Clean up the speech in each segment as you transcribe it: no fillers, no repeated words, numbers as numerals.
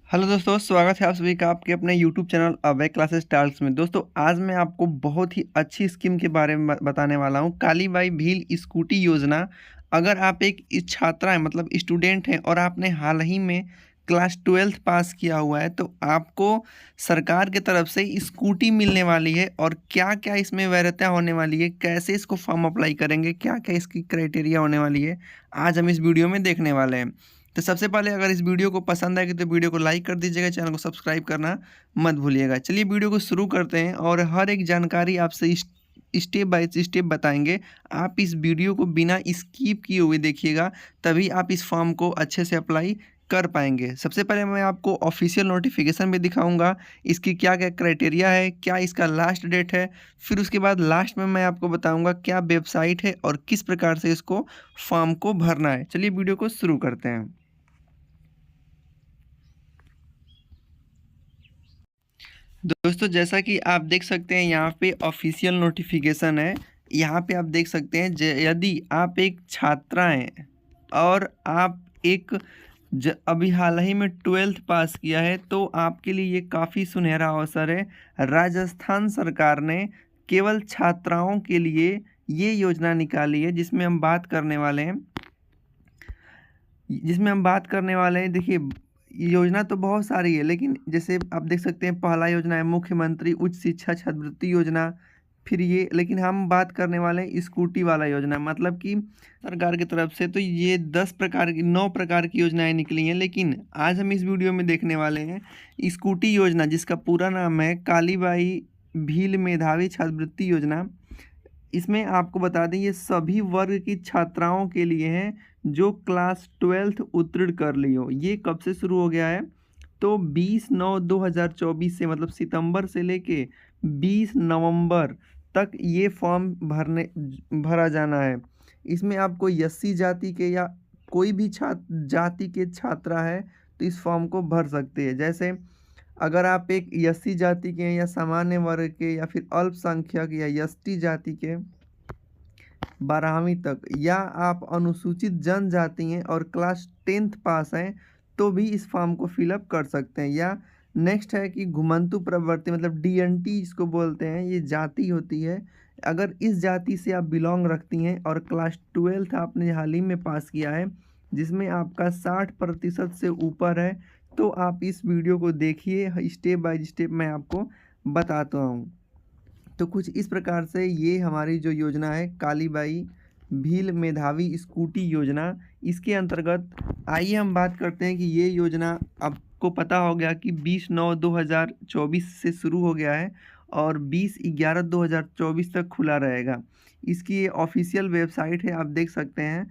Hello दोस्तों, स्वागत है आप सभी का आपके अपने यूट्यूब चैनल अभय क्लासेस टाल्स में। दोस्तों, आज मैं आपको बहुत ही अच्छी स्कीम के बारे में बताने वाला हूं, काली बाई भील स्कूटी योजना। अगर आप एक छात्रा हैं, मतलब स्टूडेंट हैं और आपने हाल ही में क्लास 12th पास किया हुआ है, तो आपको सरकार की तरफ से स्कूटी मिलने वाली है। और क्या क्या इसमें वैधता होने वाली है, कैसे इसको फॉर्म अप्लाई करेंगे, क्या क्या इसकी क्राइटेरिया होने वाली है, आज हम इस वीडियो में देखने वाले हैं। तो सबसे पहले अगर इस वीडियो को पसंद आएगी तो वीडियो को लाइक कर दीजिएगा, चैनल को सब्सक्राइब करना मत भूलिएगा। चलिए वीडियो को शुरू करते हैं और हर एक जानकारी आपसे स्टेप बाय स्टेप बताएंगे। आप इस वीडियो को बिना स्किप किए हुए देखिएगा, तभी आप इस फॉर्म को अच्छे से अप्लाई कर पाएंगे। सबसे पहले मैं आपको ऑफिशियल नोटिफिकेशन भी दिखाऊंगा, इसकी क्या क्या क्राइटेरिया है, क्या इसका लास्ट डेट है। फिर उसके बाद लास्ट में मैं आपको बताऊंगा क्या वेबसाइट है और किस प्रकार से इसको फॉर्म को भरना है। चलिए वीडियो को शुरू करते हैं। दोस्तों, जैसा कि आप देख सकते हैं यहाँ पे ऑफिशियल नोटिफिकेशन है। यहाँ पे आप देख सकते हैं, यदि आप एक छात्रा हैं और आप एक अभी हाल ही में 12th पास किया है, तो आपके लिए ये काफ़ी सुनहरा अवसर है। राजस्थान सरकार ने केवल छात्राओं के लिए ये योजना निकाली है, जिसमें हम बात करने वाले हैं। देखिए, योजना तो बहुत सारी है, लेकिन जैसे आप देख सकते हैं, पहला योजना है मुख्यमंत्री उच्च शिक्षा छात्रवृत्ति योजना। फिर ये, लेकिन हम बात करने वाले हैं स्कूटी वाला योजना, मतलब कि सरकार की तरफ से तो ये 9 प्रकार की योजनाएं निकली हैं। लेकिन आज हम इस वीडियो में देखने वाले हैं स्कूटी योजना, जिसका पूरा नाम है कालीबाई भील मेधावी छात्रवृत्ति योजना। इसमें आपको बता दें, ये सभी वर्ग की छात्राओं के लिए है जो क्लास 12th उत्तीर्ण कर ली हो। ये कब से शुरू हो गया है? तो 20/9/2024 से, मतलब सितंबर से लेके 20 नवंबर तक ये फॉर्म भरा जाना है। इसमें आपको एससी जाति के या कोई भी छात्र जाति के छात्रा है तो इस फॉर्म को भर सकते हैं। जैसे अगर आप एक एससी जाति के हैं या सामान्य वर्ग के या फिर अल्पसंख्यक या एसटी जाति के 12वीं तक, या आप अनुसूचित जनजाति हैं और क्लास 10th पास हैं, तो भी इस फॉर्म को फिलअप कर सकते हैं। या नेक्स्ट है कि घुमंतु प्रवृत्ति, मतलब डीएनटी इसको बोलते हैं, ये जाति होती है। अगर इस जाति से आप बिलोंग रखती हैं और क्लास 12th आपने हाल ही में पास किया है, जिसमें आपका 60% से ऊपर है, तो आप इस वीडियो को देखिए, स्टेप बाय स्टेप मैं आपको बताता हूँ। तो कुछ इस प्रकार से ये हमारी जो योजना है कालीबाई भील मेधावी स्कूटी योजना, इसके अंतर्गत आइए हम बात करते हैं कि ये योजना, आपको पता हो गया कि 20/9/2024 से शुरू हो गया है और 20/11/2024 तक खुला रहेगा। इसकी ये ऑफिशियल वेबसाइट है, आप देख सकते हैं,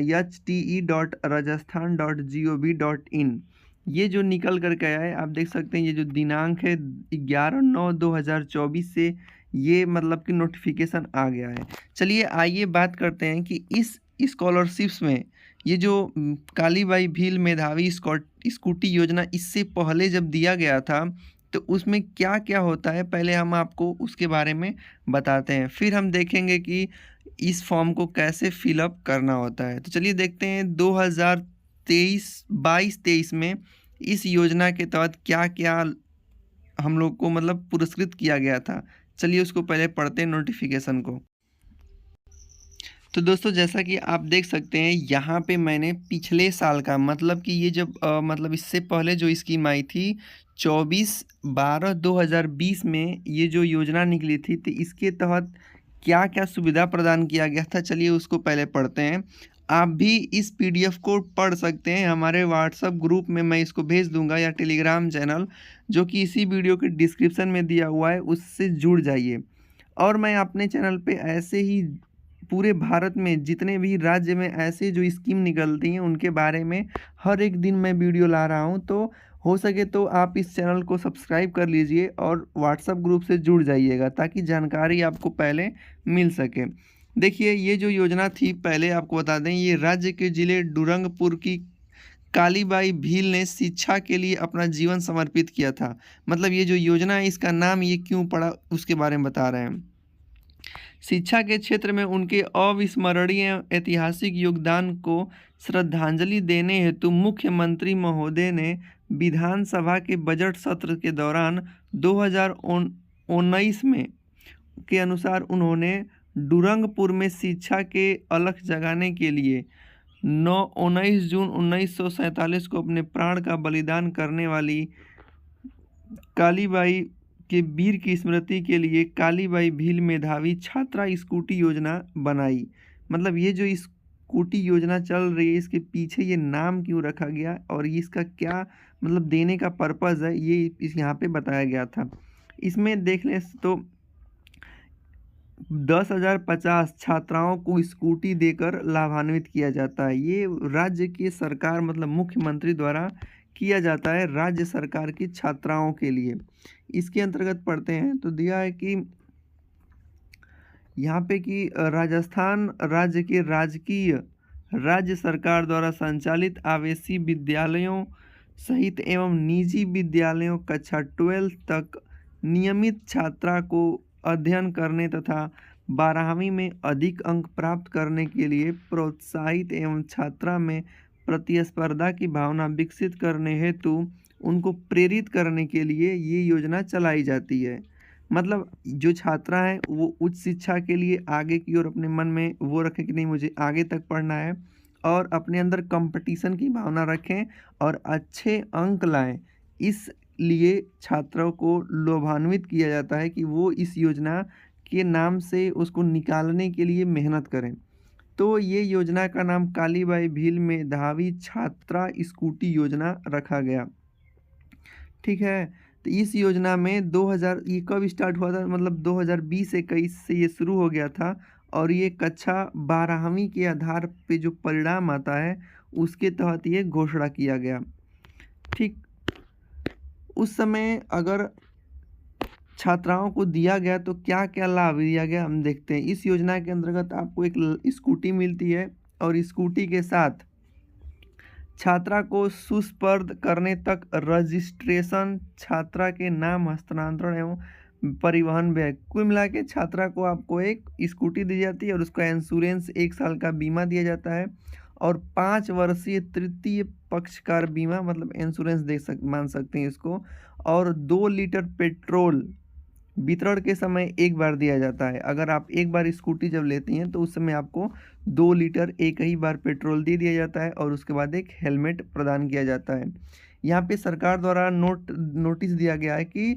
hte.rajasthan.gov.in। ये जो निकल करके आया है, आप देख सकते हैं, ये जो दिनांक है 11/9/2024 से ये मतलब कि नोटिफिकेशन आ गया है। चलिए आइए बात करते हैं कि इस स्कॉलरशिप्स में ये जो कालीबाई भील मेधावी स्कूटी योजना, इससे पहले जब दिया गया था तो उसमें क्या क्या होता है, पहले हम आपको उसके बारे में बताते हैं। फिर हम देखेंगे कि इस फॉर्म को कैसे फिलअप करना होता है। तो चलिए देखते हैं 2023 में इस योजना के तहत क्या क्या हम लोग को मतलब पुरस्कृत किया गया था। चलिए उसको पहले पढ़ते हैं नोटिफिकेशन को। तो दोस्तों, जैसा कि आप देख सकते हैं, यहाँ पे मैंने पिछले साल का, मतलब कि ये जब मतलब इससे पहले जो स्कीम आई थी 24/12/2020 में ये जो योजना निकली थी, तो इसके तहत क्या क्या सुविधा प्रदान किया गया था, चलिए उसको पहले पढ़ते हैं। आप भी इस पीडीएफ को पढ़ सकते हैं, हमारे व्हाट्सएप ग्रुप में मैं इसको भेज दूंगा, या टेलीग्राम चैनल जो कि इसी वीडियो के डिस्क्रिप्शन में दिया हुआ है, उससे जुड़ जाइए। और मैं अपने चैनल पे ऐसे ही पूरे भारत में जितने भी राज्य में ऐसे जो स्कीम निकलती हैं उनके बारे में हर एक दिन मैं वीडियो ला रहा हूं। तो हो सके तो आप इस चैनल को सब्सक्राइब कर लीजिए और व्हाट्सएप ग्रुप से जुड़ जाइएगा, ताकि जानकारी आपको पहले मिल सके। देखिए, ये जो योजना थी, पहले आपको बता दें, ये राज्य के ज़िले डूरंगपुर की कालीबाई भील ने शिक्षा के लिए अपना जीवन समर्पित किया था। मतलब ये जो योजना है, इसका नाम ये क्यों पड़ा उसके बारे में बता रहे हैं। शिक्षा के क्षेत्र में उनके अविस्मरणीय ऐतिहासिक योगदान को श्रद्धांजलि देने हेतु मुख्यमंत्री महोदय ने विधानसभा के बजट सत्र के दौरान 2019 में के अनुसार उन्होंने डूरंगपुर में शिक्षा के अलख जगाने के लिए 19 जून 1947 को अपने प्राण का बलिदान करने वाली कालीबाई के वीर की स्मृति के लिए कालीबाई भील मेधावी छात्रा स्कूटी योजना बनाई। मतलब ये जो स्कूटी योजना चल रही है, इसके पीछे ये नाम क्यों रखा गया और इसका क्या मतलब देने का पर्पज़ है, ये इस यहाँ पे बताया गया था। इसमें देख लें तो 10,050 छात्राओं को स्कूटी देकर लाभान्वित किया जाता है। ये राज्य की सरकार मतलब मुख्यमंत्री द्वारा किया जाता है राज्य सरकार की छात्राओं के लिए। इसके अंतर्गत पढ़ते हैं तो दिया है कि यहाँ पे कि राजस्थान राज्य के राजकीय राज्य सरकार द्वारा संचालित आवासीय विद्यालयों सहित एवं निजी विद्यालयों कक्षा 12 तक नियमित छात्रा को अध्ययन करने तथा 12वीं में अधिक अंक प्राप्त करने के लिए प्रोत्साहित एवं छात्रा में प्रतिस्पर्धा की भावना विकसित करने हेतु उनको प्रेरित करने के लिए ये योजना चलाई जाती है। मतलब जो छात्रा हैं वो उच्च शिक्षा के लिए आगे की ओर अपने मन में वो रखें कि नहीं मुझे आगे तक पढ़ना है और अपने अंदर कंपटीशन की भावना रखें और अच्छे अंक लाएं। इसलिए छात्रों को लोभान्वित किया जाता है कि वो इस योजना के नाम से उसको निकालने के लिए मेहनत करें। तो ये योजना का नाम कालीबाई भील मेधावी छात्रा स्कूटी योजना रखा गया। ठीक है, तो इस योजना में 2000 ये कब स्टार्ट हुआ था, मतलब 2020-21 से ये शुरू हो गया था और ये कक्षा 12वीं के आधार पे जो परिणाम आता है उसके तहत ये घोषणा किया गया। ठीक, उस समय अगर छात्राओं को दिया गया तो क्या क्या लाभ दिया गया हम देखते हैं। इस योजना के अंतर्गत आपको एक स्कूटी मिलती है और स्कूटी के साथ छात्रा को सुस्पर्द करने तक रजिस्ट्रेशन, छात्रा के नाम हस्तांतरण एवं परिवहन व्यय, कुल मिला के छात्रा को आपको एक स्कूटी दी जाती है और उसका इंश्योरेंस 1 साल का बीमा दिया जाता है और 5 वर्षीय तृतीय पक्षकार बीमा मतलब इंश्योरेंस मान सकते हैं इसको, और 2 लीटर पेट्रोल वितरण के समय एक बार दिया जाता है। अगर आप एक बार स्कूटी जब लेती हैं तो उस समय आपको 2 लीटर एक ही बार पेट्रोल दे दिया जाता है और उसके बाद एक हेलमेट प्रदान किया जाता है। यहाँ पे सरकार द्वारा नोटिस दिया गया है कि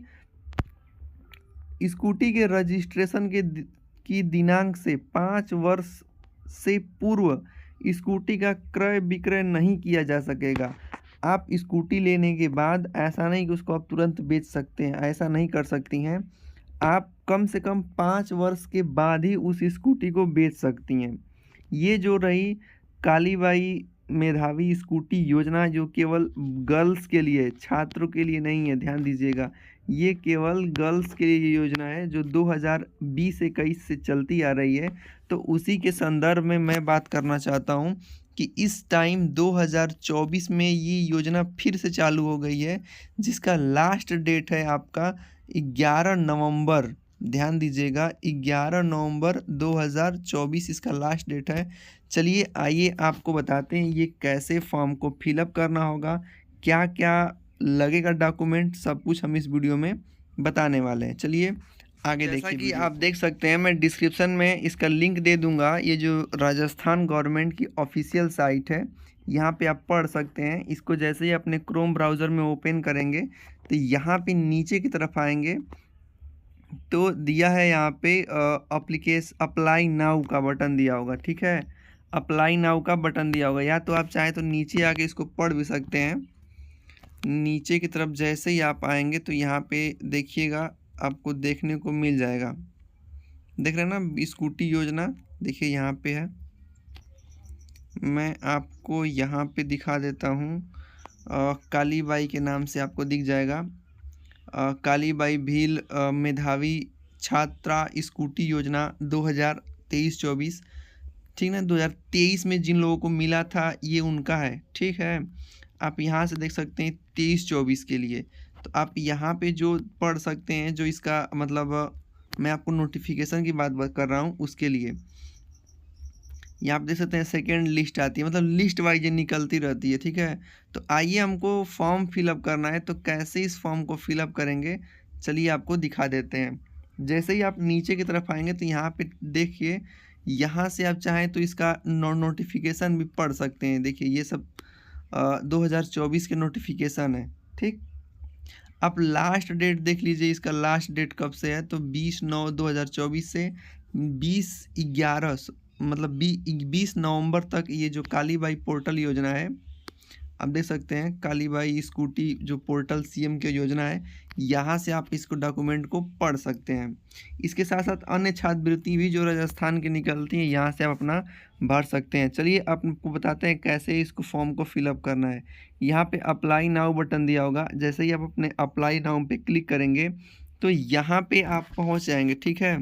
स्कूटी के रजिस्ट्रेशन की दिनांक से 5 वर्ष से पूर्व स्कूटी का क्रय विक्रय नहीं किया जा सकेगा। आप स्कूटी लेने के बाद ऐसा नहीं कि उसको आप तुरंत बेच सकते हैं, ऐसा नहीं कर सकती हैं। आप कम से कम 5 वर्ष के बाद ही उस स्कूटी को बेच सकती हैं। ये जो रही कालीबाई मेधावी स्कूटी योजना, जो केवल गर्ल्स के लिए, छात्रों के लिए नहीं है, ध्यान दीजिएगा, ये केवल गर्ल्स के लिए योजना है जो 2020-21 से चलती आ रही है। तो उसी के संदर्भ में मैं बात करना चाहता हूँ कि इस टाइम 2024 में ये योजना फिर से चालू हो गई है, जिसका लास्ट डेट है आपका 11 नवंबर। ध्यान दीजिएगा, 11 नवंबर 2024 इसका लास्ट डेट है। चलिए आइए आपको बताते हैं ये कैसे फॉर्म को फिलअप करना होगा, क्या क्या लगेगा डॉक्यूमेंट, सब कुछ हम इस वीडियो में बताने वाले हैं। चलिए आगे देखिए। जैसा कि आप देख सकते हैं, मैं डिस्क्रिप्शन में इसका लिंक दे दूंगा। ये जो राजस्थान गवर्नमेंट की ऑफिशियल साइट है, यहाँ पे आप पढ़ सकते हैं। इसको जैसे ही अपने क्रोम ब्राउज़र में ओपन करेंगे तो यहाँ पे नीचे की तरफ आएंगे तो दिया है यहाँ पे अप्लाई नाउ का बटन दिया होगा। ठीक है, अप्लाई नाउ का बटन दिया होगा, या तो आप चाहें तो नीचे आके इसको पढ़ भी सकते हैं। नीचे की तरफ जैसे ही आप आएंगे तो यहाँ पे देखिएगा, आपको देखने को मिल जाएगा। देख रहे हैं ना स्कूटी योजना, देखिए यहाँ पे है। मैं आपको यहाँ पे दिखा देता हूँ, कालीबाई के नाम से आपको दिख जाएगा, कालीबाई भील मेधावी छात्रा स्कूटी योजना 2023-24। ठीक ना, 2023 में जिन लोगों को मिला था ये उनका है। ठीक है, आप यहाँ से देख सकते हैं 23-24 के लिए। तो आप यहाँ पे जो पढ़ सकते हैं, जो इसका मतलब मैं आपको नोटिफिकेशन की बात कर रहा हूँ उसके लिए। यहाँ आप देख सकते हैं सेकेंड लिस्ट आती है, मतलब लिस्ट वाइज ये निकलती रहती है, ठीक है। तो आइए हमको फॉर्म फिलअप करना है, तो कैसे इस फॉर्म को फिलअप करेंगे चलिए आपको दिखा देते हैं। जैसे ही आप नीचे की तरफ आएंगे तो यहाँ पे देखिए, यहाँ से आप चाहें तो इसका नोटिफिकेशन भी पढ़ सकते हैं। देखिए ये सब 2024 के नोटिफिकेशन है, ठीक। आप लास्ट डेट देख लीजिए, इसका लास्ट डेट कब से है, तो 20/9/2024 से 20/11 मतलब 20 नवंबर तक ये जो कालीबाई पोर्टल योजना है, आप देख सकते हैं कालीबाई स्कूटी जो पोर्टल सीएम की योजना है, यहाँ से आप इसको डॉक्यूमेंट को पढ़ सकते हैं। इसके साथ साथ अन्य छात्रवृत्ति भी जो राजस्थान की निकलती है, यहाँ से आप अपना भर सकते हैं। चलिए आपको बताते हैं कैसे इसको फॉर्म को फिलअप करना है। यहाँ पे अप्लाई नाउ बटन दिया होगा, जैसे ही आप अपने अप्लाई नाउ पे क्लिक करेंगे तो यहाँ पे आप पहुँच जाएंगे, ठीक है।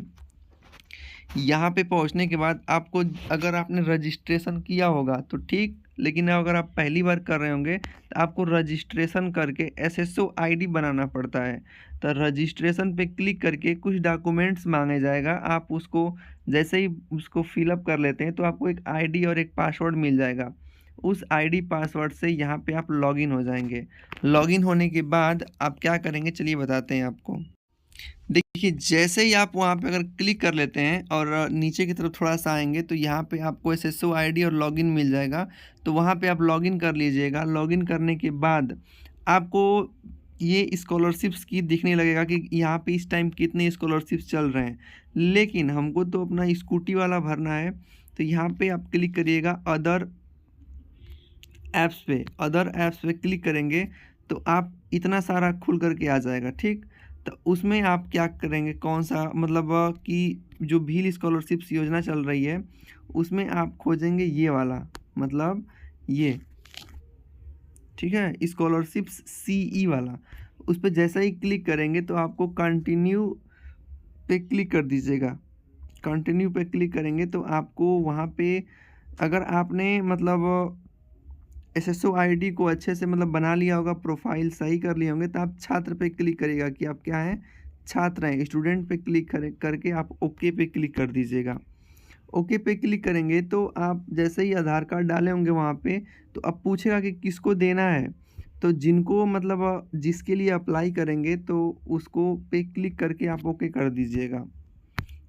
यहाँ पे पहुँचने के बाद आपको, अगर आपने रजिस्ट्रेशन किया होगा तो ठीक, लेकिन अगर आप पहली बार कर रहे होंगे तो आपको रजिस्ट्रेशन करके एसएसओ आईडी बनाना पड़ता है। तो रजिस्ट्रेशन पे क्लिक करके कुछ डॉक्यूमेंट्स मांगे जाएगा, आप उसको जैसे ही उसको फिलअप कर लेते हैं तो आपको एक आईडी और एक पासवर्ड मिल जाएगा। उस आईडी पासवर्ड से यहाँ पे आप लॉगिन हो जाएंगे। लॉगिन होने के बाद आप क्या करेंगे चलिए बताते हैं आपको। देखिए जैसे ही आप वहाँ पे अगर क्लिक कर लेते हैं और नीचे की तरफ थोड़ा सा आएंगे तो यहाँ पे आपको एसएसओ आईडी और लॉगिन मिल जाएगा। तो वहाँ पे आप लॉगिन कर लीजिएगा। लॉगिन करने के बाद आपको ये स्कॉलरशिप्स की दिखने लगेगा कि यहाँ पे इस टाइम कितने स्कॉलरशिप्स चल रहे हैं, लेकिन हमको तो अपना स्कूटी वाला भरना है। तो यहाँ पे आप क्लिक करिएगा अदर ऐप्स पे क्लिक करेंगे तो आप इतना सारा खुल करके आ जाएगा, ठीक। तो उसमें आप क्या करेंगे, कौन सा मतलब कि जो भील स्कॉलरशिप्स योजना चल रही है उसमें आप खोजेंगे ये वाला, मतलब ये, ठीक है, स्कॉलरशिप्स सीई वाला। उस पर जैसा ही क्लिक करेंगे तो आपको कंटिन्यू पे क्लिक कर दीजिएगा। कंटिन्यू पे क्लिक करेंगे तो आपको वहाँ पे, अगर आपने मतलब एसएसओ आईडी को अच्छे से मतलब बना लिया होगा, प्रोफाइल सही कर लिए होंगे, तो आप छात्र पे क्लिक करिएगा कि आप क्या हैं, छात्र हैं। स्टूडेंट पे क्लिक करके आप ओके पे क्लिक कर दीजिएगा। ओके पे क्लिक करेंगे तो आप जैसे ही आधार कार्ड डाले होंगे वहाँ पे, तो अब पूछेगा कि किसको देना है। तो जिनको मतलब जिसके लिए अप्लाई करेंगे तो उसको पे क्लिक करके आप ओके कर दीजिएगा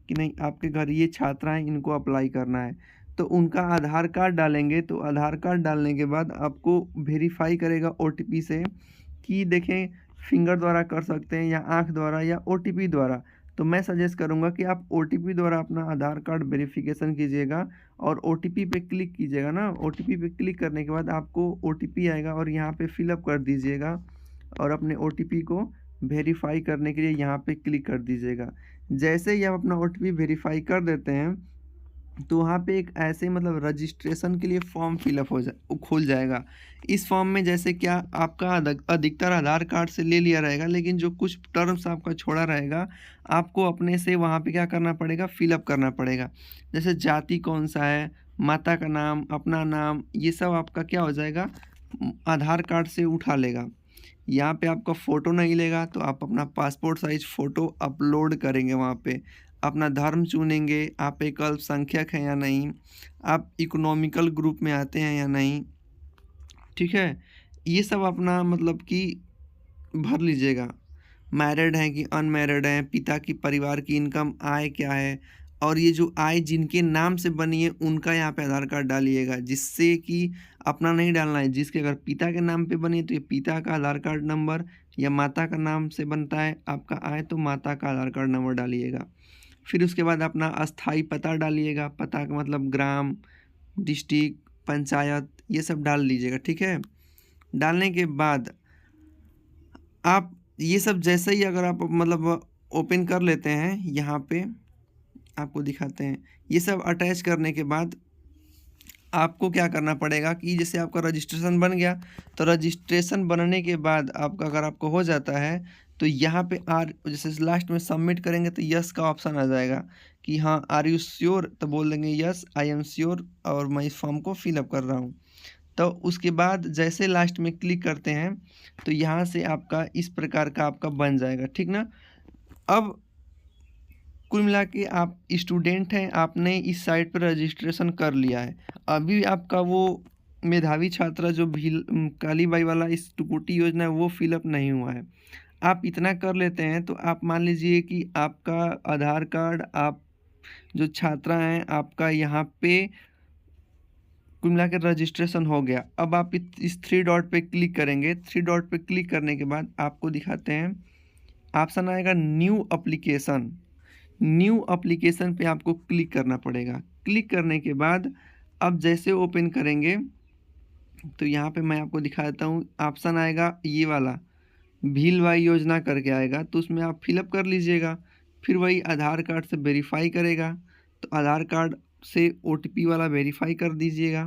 कि नहीं आपके घर ये छात्र हैं, इनको अप्लाई करना है। तो उनका आधार कार्ड डालेंगे, तो आधार कार्ड डालने के बाद आपको वेरीफाई करेगा ओटीपी से, कि देखें फिंगर द्वारा कर सकते हैं या आंख द्वारा या ओटीपी द्वारा। तो मैं सजेस्ट करूंगा कि आप ओटीपी द्वारा अपना आधार कार्ड वेरिफिकेशन कीजिएगा और ओटीपी पे क्लिक कीजिएगा ना। ओटीपी पे क्लिक करने के बाद आपको ओटीपी आएगा और यहाँ पे फिलअप कर दीजिएगा और अपने ओटीपी को वेरीफाई करने के लिए यहाँ पे क्लिक कर दीजिएगा। जैसे ही आप अपना ओटीपी वेरीफाई कर देते हैं तो वहाँ पे एक ऐसे मतलब रजिस्ट्रेशन के लिए फॉर्म फिलअप खुल जाएगा। इस फॉर्म में जैसे क्या आपका अधिकतर आधार कार्ड से ले लिया रहेगा, लेकिन जो कुछ टर्म्स आपका छोड़ा रहेगा आपको अपने से वहाँ पे क्या करना पड़ेगा, फिलअप करना पड़ेगा। जैसे जाति कौन सा है, माता का नाम, अपना नाम, ये सब आपका क्या हो जाएगा, आधार कार्ड से उठा लेगा। यहाँ पे आपका फ़ोटो नहीं लेगा तो आप अपना पासपोर्ट साइज फ़ोटो अपलोड करेंगे वहाँ पे। अपना धर्म चुनेंगे, आप एक अल्पसंख्यक हैं या नहीं, आप इकोनॉमिकल ग्रुप में आते हैं या नहीं, ठीक है। ये सब अपना मतलब कि भर लीजिएगा। मैरिड हैं कि अनमैरिड हैं, पिता की परिवार की इनकम आय क्या है, और ये जो आय जिनके नाम से बनी है उनका यहाँ पे आधार कार्ड डालिएगा, जिससे कि अपना नहीं डालना है। जिसके अगर पिता के नाम पे बनी है तो ये पिता का आधार कार्ड नंबर, या माता का नाम से बनता है आपका आय तो माता का आधार कार्ड नंबर डालिएगा। फिर उसके बाद अपना अस्थाई पता डालिएगा। पता का मतलब ग्राम, डिस्ट्रिक्ट, पंचायत, ये सब डाल लीजिएगा, ठीक है। डालने के बाद आप ये सब जैसे ही अगर आप मतलब ओपन कर लेते हैं, यहाँ पे आपको दिखाते हैं। ये सब अटैच करने के बाद आपको क्या करना पड़ेगा कि जैसे आपका रजिस्ट्रेशन बन गया, तो रजिस्ट्रेशन बनने के बाद आपका अगर आपको हो जाता है तो यहाँ पे जैसे लास्ट में सबमिट करेंगे तो यस का ऑप्शन आ जाएगा कि हाँ आर यू श्योर, तो बोल देंगे यस आई एम श्योर और मैं इस फॉर्म को फिलअप कर रहा हूँ। तो उसके बाद जैसे लास्ट में क्लिक करते हैं तो यहाँ से आपका इस प्रकार का आपका बन जाएगा, ठीक ना। अब कुल मिला के आप स्टूडेंट हैं, आपने इस साइट पर रजिस्ट्रेशन कर लिया है। अभी आपका वो मेधावी छात्रा जो काली बाई वाला स्कूटी योजना है वो फिलअप नहीं हुआ है। आप इतना कर लेते हैं तो आप मान लीजिए कि आपका आधार कार्ड, आप जो छात्रा हैं, आपका यहाँ पे कुल मिला के रजिस्ट्रेशन हो गया। अब आप इस 3 डॉट पे क्लिक करेंगे। 3 डॉट पे क्लिक करने के बाद आपको दिखाते हैं, ऑप्शन आएगा न्यू एप्लीकेशन। न्यू एप्लीकेशन पे आपको क्लिक करना पड़ेगा। क्लिक करने के बाद अब जैसे ओपन करेंगे तो यहाँ पे मैं आपको दिखा देता हूँ, ऑप्शन आएगा ये वाला भीलवाई योजना करके आएगा, तो उसमें आप फिलअप कर लीजिएगा। फिर वही आधार कार्ड से वेरीफाई करेगा, तो आधार कार्ड से ओटीपी वाला वेरीफाई कर दीजिएगा।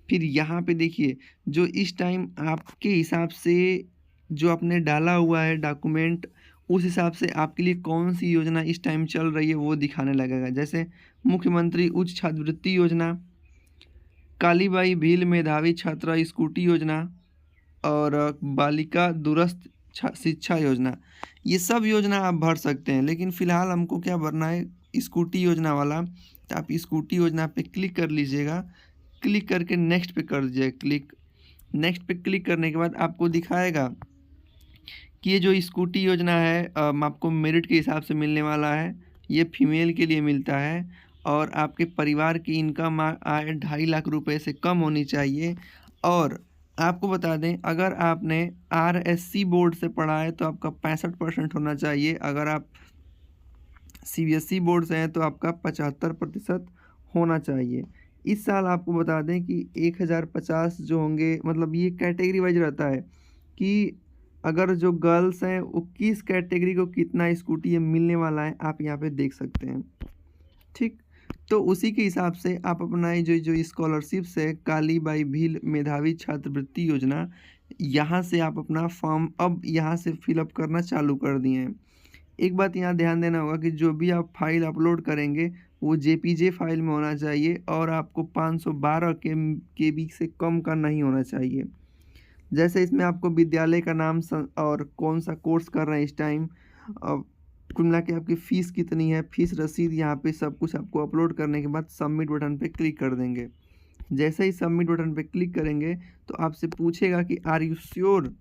फिर यहाँ पे देखिए, जो इस टाइम आपके हिसाब से जो आपने डाला हुआ है डॉक्यूमेंट, उस हिसाब से आपके लिए कौन सी योजना इस टाइम चल रही है वो दिखाने लगेगा। जैसे मुख्यमंत्री उच्च छात्रवृत्ति योजना, कालीबाई भील मेधावी छात्रा स्कूटी योजना और बालिका दूरस्थ शिक्षा योजना, ये सब योजना आप भर सकते हैं। लेकिन फ़िलहाल हमको क्या भरना है, स्कूटी योजना वाला। तो आप स्कूटी योजना पे क्लिक कर लीजिएगा। क्लिक करके नेक्स्ट पे कर दीजिएगा क्लिक। नेक्स्ट पे क्लिक करने के बाद आपको दिखाएगा कि ये जो स्कूटी योजना है आपको मेरिट के हिसाब से मिलने वाला है। ये फीमेल के लिए मिलता है और आपके परिवार की इनकम आय 2.5 लाख रुपए से कम होनी चाहिए। और आपको बता दें, अगर आपने आरएससी बोर्ड से पढ़ा है तो आपका 65% होना चाहिए। अगर आप सीबीएसई बोर्ड से हैं तो आपका 75% होना चाहिए। इस साल आपको बता दें कि 1050 जो होंगे, मतलब ये कैटेगरी वाइज रहता है कि अगर जो गर्ल्स हैं वो किस कैटेगरी को कितना स्कूटी ये मिलने वाला है, आप यहाँ पे देख सकते हैं। ठीक, तो उसी के हिसाब से आप अपना जो जो स्कॉलरशिप्स है, काली बाई भील मेधावी छात्रवृत्ति योजना, यहाँ से आप अपना फॉर्म अब यहाँ से फिलअप करना चालू कर दिए हैं। एक बात यहाँ ध्यान देना होगा कि जो भी आप फाइल अपलोड करेंगे वो जेपीजे फाइल में होना चाहिए और आपको 512 केबी से कम का नहीं होना चाहिए। जैसे इसमें आपको विद्यालय का नाम और कौन सा कोर्स कर रहे हैं इस टाइम, कुल मिला के आपकी फ़ीस कितनी है, फ़ीस रसीद, यहाँ पे सब कुछ आपको अपलोड करने के बाद सबमिट बटन पे क्लिक कर देंगे। जैसे ही सबमिट बटन पे क्लिक करेंगे तो आपसे पूछेगा कि आर यू श्योर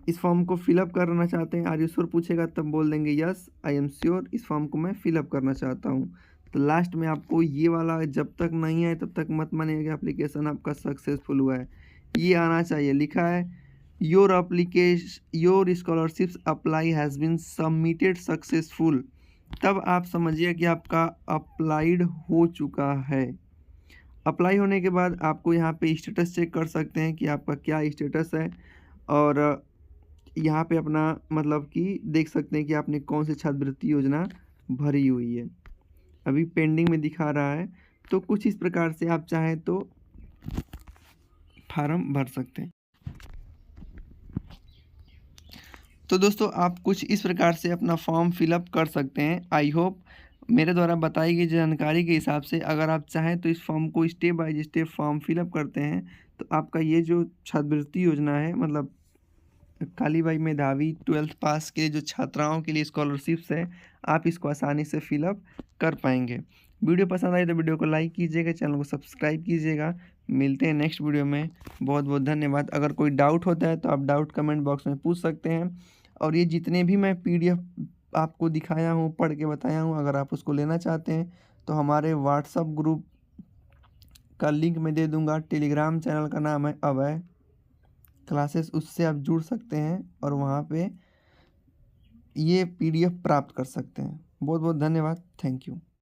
इस फॉर्म को फिलअप करना चाहते हैं। आर यू श्योर पूछेगा, तब बोल देंगे यस आई एम श्योर, इस फॉर्म को मैं फिलअप करना चाहता हूँ। तो लास्ट में आपको ये वाला जब तक नहीं आए तब तक मत मानिए कि एप्लीकेशन आपका सक्सेसफुल हुआ है। ये आना चाहिए, लिखा है your scholarships apply has been submitted successful. तब आप समझिए कि आपका अप्लाइड हो चुका है। अप्लाई होने के बाद आपको यहाँ पे स्टेटस चेक कर सकते हैं कि आपका क्या स्टेटस है, और यहाँ पे अपना मतलब कि देख सकते हैं कि आपने कौन सी छात्रवृत्ति योजना भरी हुई है। अभी पेंडिंग में दिखा रहा है। तो कुछ इस प्रकार से आप चाहें तो फार्म भर सकते हैं। तो दोस्तों आप कुछ इस प्रकार से अपना फॉर्म फिलअप कर सकते हैं। आई होप मेरे द्वारा बताई गई जानकारी के हिसाब से अगर आप चाहें तो इस फॉर्म को step by step form fill up करते हैं तो आपका ये जो छात्रवृत्ति योजना है, मतलब काली बाई मेधावी 12th पास के जो छात्राओं के लिए स्कॉलरशिप्स है, आप इसको आसानी से फिलअप कर पाएंगे। वीडियो पसंद आई तो वीडियो को लाइक कीजिएगा, चैनल को सब्सक्राइब कीजिएगा। मिलते हैं नेक्स्ट वीडियो में। बहुत बहुत धन्यवाद। अगर कोई डाउट होता है तो आप डाउट कमेंट बॉक्स में पूछ सकते हैं। और ये जितने भी मैं पीडीएफ आपको दिखाया हूँ, पढ़ के बताया हूँ, अगर आप उसको लेना चाहते हैं तो हमारे व्हाट्सअप ग्रुप का लिंक मैं दे दूँगा। टेलीग्राम चैनल का नाम है अभय क्लासेस, उससे आप जुड़ सकते हैं और वहाँ पे ये पीडीएफ प्राप्त कर सकते हैं। बहुत बहुत धन्यवाद। Thank you.